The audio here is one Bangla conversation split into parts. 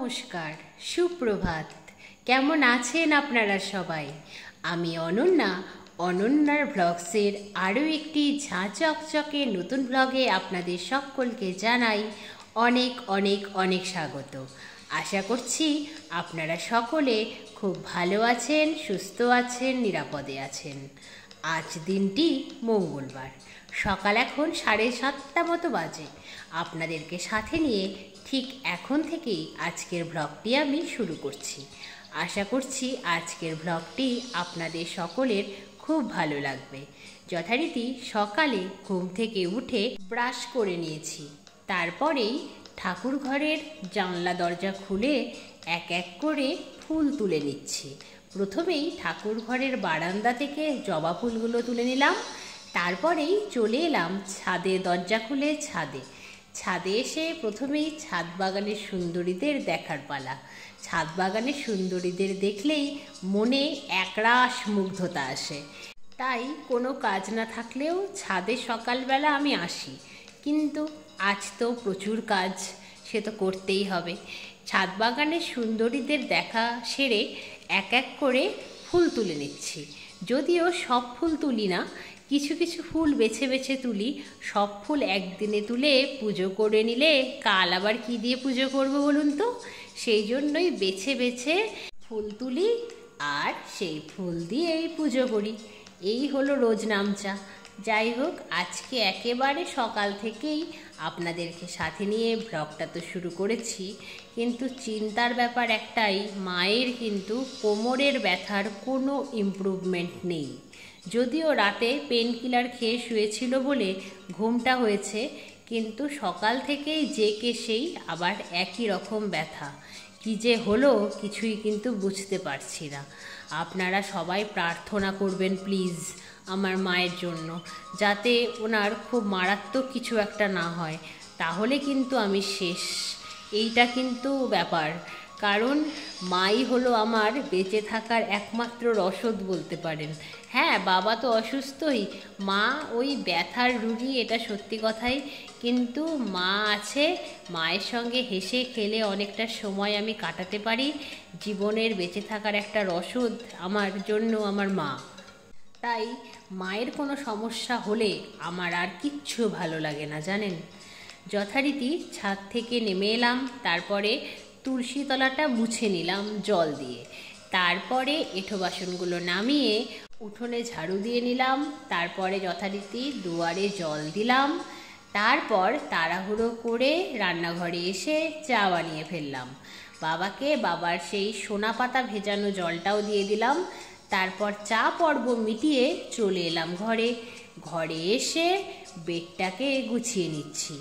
নমস্কার, সুপ্রভাত। কেমন আছেন আপনারা সবাই? আমি অনন্যা, অনন্যার ব্লগসের আরও একটি ঝাঁ চকচকে নতুন ব্লগে আপনাদের সকলকে জানাই অনেক অনেক অনেক স্বাগত। আশা করছি আপনারা সকলে খুব ভালো আছেন, সুস্থ আছেন, নিরাপদে আছেন। আজ দিনটি মঙ্গলবার, সকাল এখন 7:30 মতো বাজে। আপনাদেরকে সাথে নিয়ে ঠিক এখন থেকেই আজকের ব্লগটি আমি শুরু করছি। আশা করছি আজকের ব্লগটি আপনাদের সকলের খুব ভালো লাগবে। যথারীতি সকালে ঘুম থেকে উঠে ব্রাশ করে নিয়েছি, তারপরেই ঠাকুর ঘরের জানলা দরজা খুলে এক এক করে ফুল তুলে নিচ্ছি। প্রথমেই ঠাকুর ঘরের বারান্দা থেকে জবা ফুলগুলো তুলে নিলাম, তারপরেই চলে এলাম ছাদে, দরজা খুলে ছাদে এসে প্রথমেই ছাদ বাগানের সুন্দরীদের দেখার পালা। ছাদ বাগানের সুন্দরীদের দেখলেই মনে একরাশ মুগ্ধতা আসে, তাই কোনো কাজ না থাকলেও ছাদে সকালবেলা আমি আসি। কিন্তু আজ তো প্রচুর কাজ, সে তো করতেই হবে। ছাদ বাগানের সুন্দরীদের দেখা সেরে এক এক করে ফুল তুলে নিচ্ছি। যদিও সব ফুল তুলি না, কিছু কিছু ফুল বেছে বেছে তুলি। সব ফুল একদিনে তুলে পুজো করে নিলে কাল আবার কী দিয়ে পুজো করব বলুন তো? সেই জন্যই বেছে বেছে ফুল তুলি আর সেই ফুল দিয়েই পুজো করি। এই হলো রোজ নামচা। যাই হোক, আজকে একেবারে সকাল থেকেই আপনাদেরকে সাথে নিয়ে ব্লগটা তো শুরু করেছি, কিন্তু চিন্তার ব্যাপার একটাই, মায়ের কিন্তু কোমরের ব্যথার কোনো ইমপ্রুভমেন্ট নেই। যদিও রাতে পেন কিলার খেয়ে শুয়েছিল বলে ঘুমটা হয়েছে, কিন্তু সকাল থেকেই যে কে সেই আবার একই রকম ব্যথা। কী যে হলো কিছুই কিন্তু বুঝতে পারছি না। আপনারা সবাই প্রার্থনা করবেন প্লিজ আমার মায়ের জন্য, যাতে ওনার খুব মারাত্মক কিছু একটা না হয়, তাহলে কিন্তু আমি শেষ। এইটা কিন্তু ব্যাপার, কারণ মাই হলো আমার বেঁচে থাকার একমাত্র রসদ বলতে পারেন। হ্যাঁ, বাবা তো অসুস্থই, মা ওই ব্যথার রুগী, এটা সত্যি কথাই। কিন্তু মা আছে, মায়ের সঙ্গে হেসে খেলে অনেকটা সময় আমি কাটাতে পারি। জীবনের বেঁচে থাকার একটা রসদ আমার জন্য আমার মা। তাই মায়ের কোনো সমস্যা হলে আমার আর কিচ্ছু ভালো লাগে না, জানেন। যথারীতি ছাদ থেকে নেমে এলাম, তারপরে তুলসী তলাটা মুছে নিলাম জল দিয়ে, তারপরে এঁঠো বাসনগুলো নামিয়ে উঠোনে ঝাড়ু দিয়ে নিলাম, তারপরে যথারীতি দুয়ারে জল দিলাম, তারপর তাড়াহুড়ো করে রান্নাঘরে এসে চা বানিয়ে ফেললাম। বাবাকে বাবার সেই সোনা পাতা ভেজানো জলটাও দিয়ে দিলাম, তারপর চা পর্ব মিটিয়ে চলে এলাম ঘরে এসে বেডটাকে গুছিয়ে নিচ্ছি।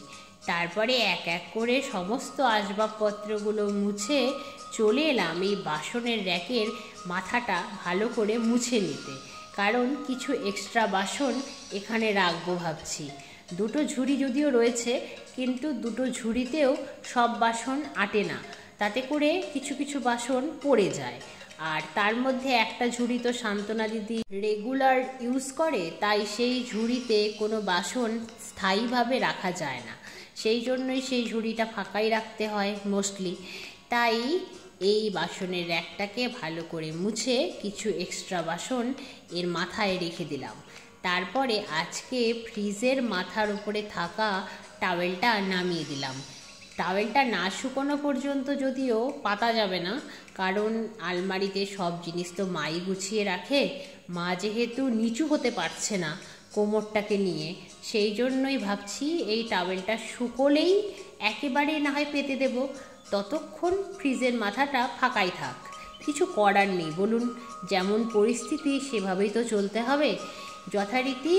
তারপরে এক এক করে সমস্ত আসবাবপত্রগুলো মুছে চলে এলাম এই বাসনের র্যাকের মাথাটা ভালো করে মুছে নিতে, কারণ কিছু এক্সট্রা বাসন এখানে রাখবো ভাবছি। দুটো ঝুড়ি যদিও রয়েছে, কিন্তু দুটো ঝুড়িতেও সব বাসন আটে না, তাতে করে কিছু কিছু বাসন পড়ে যায়। আর তার মধ্যে একটা ঝুড়ি তো শান্তনা দিদি রেগুলার ইউজ করে, তাই সেই ঝুড়িতে কোনো বাসন স্থায়ীভাবে রাখা যায় না, সেই জন্যই সেই ঝুড়িটা ফাঁকাই রাখতে হয় মোস্টলি। তাই এই বাসনের র্যাকটাকে ভালো করে মুছে কিছু এক্সট্রা বাসন এর মাথায় রেখে দিলাম। তারপরে আজকে ফ্রিজের মাথার উপরে থাকা টাওয়েলটা নামিয়ে দিলাম। টাওয়েলটা না শুকোনো পর্যন্ত যদিও পাতা যাবে না, কারণ আলমারিতে সব জিনিস তো মাই গুছিয়ে রাখে। মা যেহেতু নিচু হতে পারছে না কোমরটাকে নিয়ে, সেই জন্যই ভাবছি এই টাওয়েলটা শুকোলেই একেবারে না হয় পেতে দেব, ততক্ষণ ফ্রিজের মাথাটা ফাঁকাই থাক। কিছু করার নেই বলুন, যেমন পরিস্থিতি সেভাবেই তো চলতে হবে। যথারীতি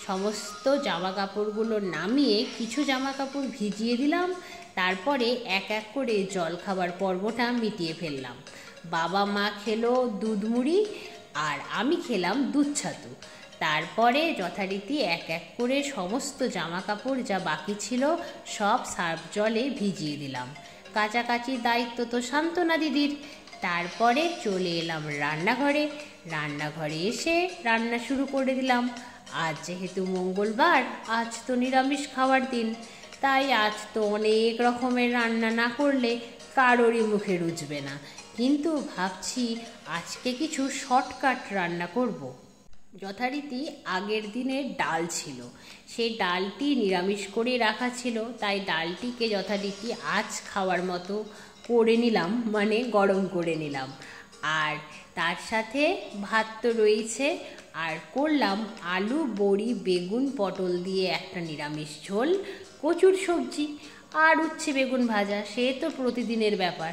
সমস্ত জামা কাপড়গুলো নামিয়ে কিছু জামা কাপড় ভিজিয়ে দিলাম, তারপরে এক এক করে জল খাবার পর্বটা মিটিয়ে ফেললাম। বাবা মা খেলো দুধ মুড়ি আর আমি খেলাম দুধ ছাতু। তারপরে যথারীতি এক এক করে সমস্ত জামা কাপড় যা বাকি ছিল সব সার্ফ জলে ভিজিয়ে দিলাম। কাচাকাচির দায়িত্ব তো শান্তনা দিদির। তারপরে চলে এলাম রান্নাঘরে এসে রান্না শুরু করে দিলাম। আজ যেহেতু মঙ্গলবার, আজ তো নিরামিষ খাওয়ার দিন, তাই আজ তো অনেক রকমের রান্না না করলে কারোরই মুখে রুচবে না, কিন্তু ভাবছি আজকে কিছু শর্টকাট রান্না করব। যথারীতি আগের দিনের ডাল ছিল, সেই ডালটি নিরামিষ করে রাখা ছিল, তাই ডালটিকে যথারীতি আজ খাওয়ার মতো করে নিলাম, মানে গরম করে নিলাম। আর তার সাথে ভাত তো রয়েছে, আর করলাম আলু বড়ি বেগুন পটল দিয়ে একটা নিরামিষ ঝোল, কচুর সবজি আর উচ্ছে বেগুন ভাজা। সে তো প্রতিদিনের ব্যাপার,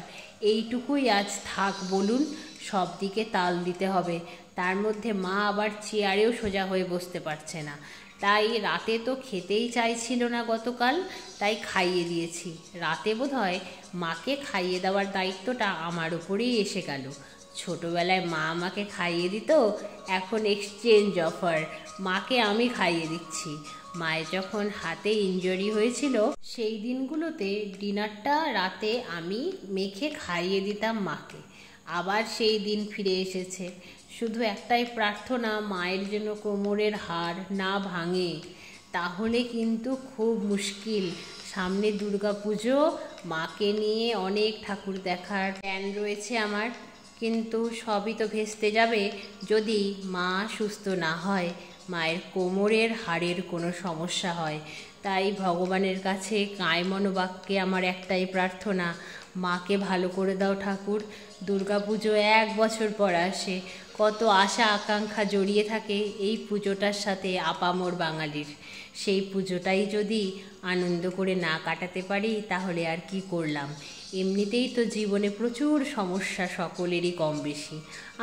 এইটুকুই আজ থাক বলুন। সব দিকে তাল দিতে হবে, তার মধ্যে মা আবার চেয়ারেও সোজা হয়ে বসতে পারছে না, তাই রাতে তো খেতেই চাইছিল না গতকাল, তাই খাইয়ে দিয়েছি। রাতে বোধহয় মাকে খাইয়ে দেওয়ার দায়িত্বটা আমার উপরেই এসে গেল। ছোটবেলায় মা আমাকে খাইয়ে দিত, এখন এক্সচেঞ্জ অফার, মাকে আমি খাইয়ে দিচ্ছি। মায়ের যখন হাতে ইনজুরি হয়েছিল সেই দিনগুলোতে ডিনারটা রাতে আমি মেখে খাইয়ে দিতাম মাকে। আবার সেই দিন ফিরে এসেছে। শুধু একটাই প্রার্থনা, মায়ের যেন কোমরের হাড় না ভাঙে, তাহলে কিন্তু খুব মুশকিল। সামনে দুর্গাপুজো, মাকে নিয়ে অনেক ঠাকুর দেখার প্ল্যান রয়েছে আমার, কিন্তু সবই তো ভেস্তে যাবে যদি মা সুস্থ না হয়, মায়ের কোমরের হাড়ের কোনো সমস্যা হয়। তাই ভগবানের কাছে কায়মনোবাক্যে আমার একটাই প্রার্থনা, মাকে ভালো করে দাও ঠাকুর। দুর্গাপুজো 1 বছর পর আসে, কত আশা আকাঙ্ক্ষা জড়িয়ে থাকে এই পুজোটার সাথে আপামর বাঙালির। সেই পুজোটাই যদি আনন্দ করে না কাটাতে পারি তাহলে আর কি করলাম। এমনিতেই তো জীবনে প্রচুর সমস্যা সকলেরই কম বেশি,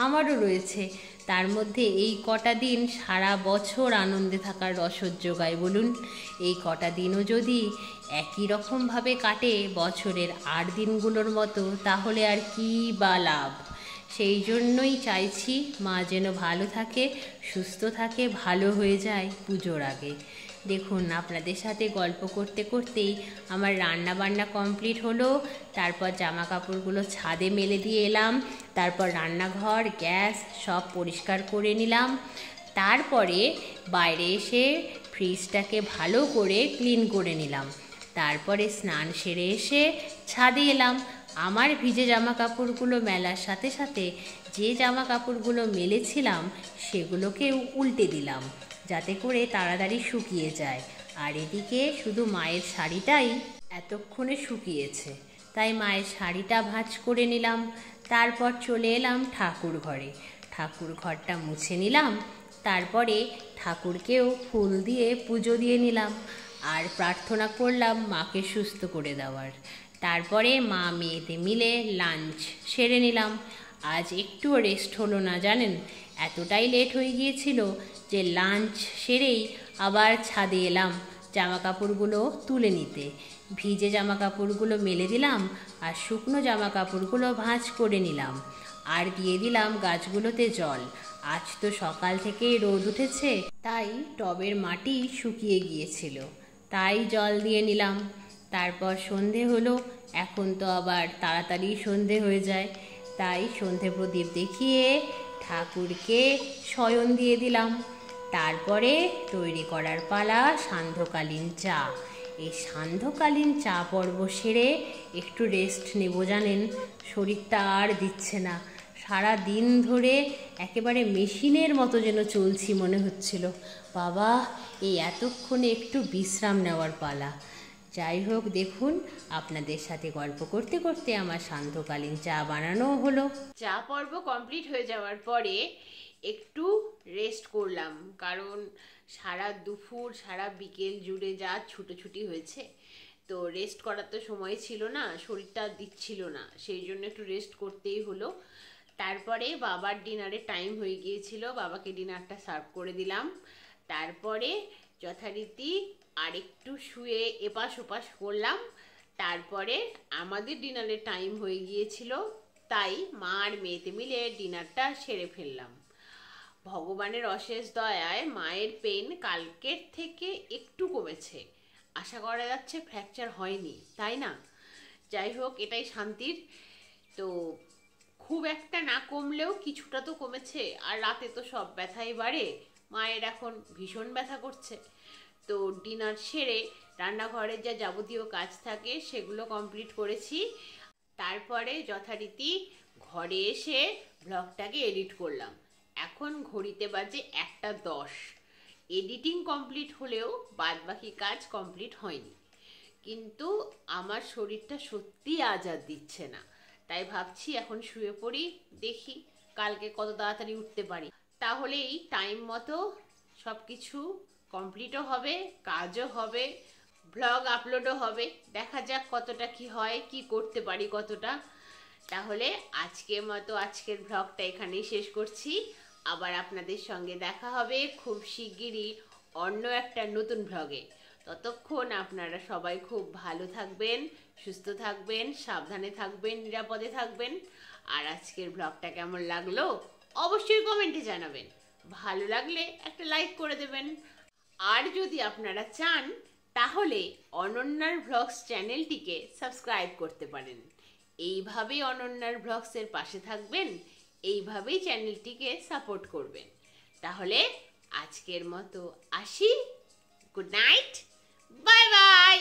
আমারও রয়েছে। তার মধ্যে এই কটা দিন সারা বছর আনন্দে থাকার রসদ যোগায় বলুন। এই কটা দিনও যদি একই রকমভাবে কাটে বছরের 8 দিনগুলোর মতো, তাহলে আর কি বা লাভ। সেই জন্যই চাইছি মা যেন ভালো থাকে, সুস্থ থাকে, ভালো হয়ে যায় পুজোর আগে। দেখুন, আপনাদের সাথে গল্প করতে করতেই আমার রান্না বান্না কমপ্লিট হলো। তারপর জামা কাপড়গুলো ছাদে মেলে দিয়ে এলাম, তারপর রান্নাঘর গ্যাস সব পরিষ্কার করে নিলাম। তারপরে বাইরে এসে ফ্রিজটাকে ভালো করে ক্লিন করে নিলাম। তারপরে স্নান সেরে এসে ছাদে এলাম। আমার ভিজে জামা কাপড়গুলো মেলার সাথে সাথে যে জামা কাপড়গুলো মেলেছিলাম সেগুলোকেও উল্টে দিলাম, যাতে করে তাড়াতাড়ি শুকিয়ে যায়। আর এদিকে শুধু মায়ের শাড়িটাই এতক্ষণে শুকিয়েছে, তাই মায়ের শাড়িটা ভাঁজ করে নিলাম। তারপর চলে এলাম ঠাকুর ঘরে, ঠাকুর ঘরটা মুছে নিলাম। তারপরে ঠাকুরকেও ফুল দিয়ে পুজো দিয়ে নিলাম, আর প্রার্থনা করলাম মাকে সুস্থ করে দেওয়ার। তারপরে মা মেয়েতে মিলে লাঞ্চ সেরে নিলাম। আজ একটুও রেস্ট হলো না জানেন, এতটাই লেট হয়ে গিয়েছিল যে লাঞ্চ সেরেই আবার ছাদে এলাম জামা কাপড়গুলো তুলে নিতে। ভিজে জামা কাপড়গুলো মেলে দিলাম, আর শুকনো জামা কাপড়গুলো ভাঁজ করে নিলাম, আর দিয়ে দিলাম গাছগুলোতে জল। আজ তো সকাল থেকেই রোদ উঠেছে, তাই টবের মাটি শুকিয়ে গিয়েছিল, তাই জল দিয়ে নিলাম। তারপর সন্ধে হলো, এখন তো আবার তাড়াতাড়ি সন্ধে হয়ে যায়, তাই সন্ধে প্রদীপ দেখিয়ে ঠাকুরকে শয়ন দিয়ে দিলাম। তারপরে তৈরি করার পালা সান্ধ্যকালীন চা। এই সান্ধ্যকালীন চা পর্ব সেরে একটু রেস্ট নেব জানেন, শরীরটা আর দিচ্ছে না। সারা দিন ধরে একেবারে মেশিনের মতো যেন চলছি মনে হচ্ছিল। বাবা, এই এতক্ষণে একটু বিশ্রাম নেওয়ার পালা। যাই হোক, দেখুন আপনাদের সাথে গল্প করতে করতে আমার সান্ধ্যকালীন চা বানানো হলো। চা পর্ব কমপ্লিট হয়ে যাওয়ার পরে একটু রেস্ট করলাম, কারণ সারা দুপুর সারা বিকেল জুড়ে যা ছুটোছুটি হয়েছে, তো রেস্ট করার তো সময় ছিল না, শরীরটা দিচ্ছিল না, সেই জন্য একটু রেস্ট করতেই হলো। তারপরে বাবার ডিনারের টাইম হয়ে গিয়েছিল, বাবাকে ডিনারটা সার্ভ করে দিলাম। তারপরে যথারীতি আরেকটু শুয়ে এপাশ ওপাশ করলাম। তারপরে আমাদের ডিনারের টাইম হয়ে গিয়েছিল, তাই মা আর মেয়েতে মিলে ডিনারটা সেরে ফেললাম। ভগবানের অশেষ দয়ায় মায়ের পেন কালকের থেকে একটু কমেছে, আশা করা যাচ্ছে ফ্র্যাকচার হয়নি, তাই না? যাই হোক, এটাই শান্তির। তো খুব একটা না কমলেও কিছুটা তো কমেছে, আর রাতে তো সব ব্যথাই বাড়ে, মায়ের এখন ভীষণ ব্যথা করছে। তো ডিনার সেরে রান্নাঘরের যা যাবতীয় কাজ থাকে সেগুলো কমপ্লিট করেছি। তারপরে যথারীতি ঘরে এসে ব্লগটাকে এডিট করলাম। এখন ঘড়িতে বাজে 1:10। এডিটিং কমপ্লিট হলেও বাদবাকি কাজ কমপ্লিট হয়নি, কিন্তু আমার শরীরটা সত্যি আজ আর দিচ্ছে না। তাই ভাবছি এখন শুয়ে পড়ি, দেখি কালকে কত তাড়াতাড়ি উঠতে পারি। তাহলেই টাইম মতো সব কিছু কমপ্লিটও হবে, কাজও হবে, ব্লগ আপলোডও হবে। দেখা যাক কতটা কি হয়, কি করতে পারি কতটা। তাহলে আজকের মতো আজকের ব্লগটা এখানেই শেষ করছি। আবার আপনাদের সঙ্গে দেখা হবে খুব শিগগিরই অন্য একটা নতুন ব্লগে। ততক্ষণ আপনারা সবাই খুব ভালো থাকবেন, সুস্থ থাকবেন, সাবধানে থাকবেন, নিরাপদে থাকবেন। আর আজকের ব্লগটা কেমন লাগলো অবশ্যই কমেন্টে জানাবেন। ভালো লাগলে একটা লাইক করে দেবেন। আর যদি আপনারা চান তাহলে অনন্যার ব্লগস চ্যানেলটিকে সাবস্ক্রাইব করতে পারেন। এইভাবেই অনন্যার ব্লগসের পাশে থাকবেন, এইভাবেই চ্যানেলটিকে সাপোর্ট করবেন। তাহলে আজকের মতো আসি। Good night, bye bye.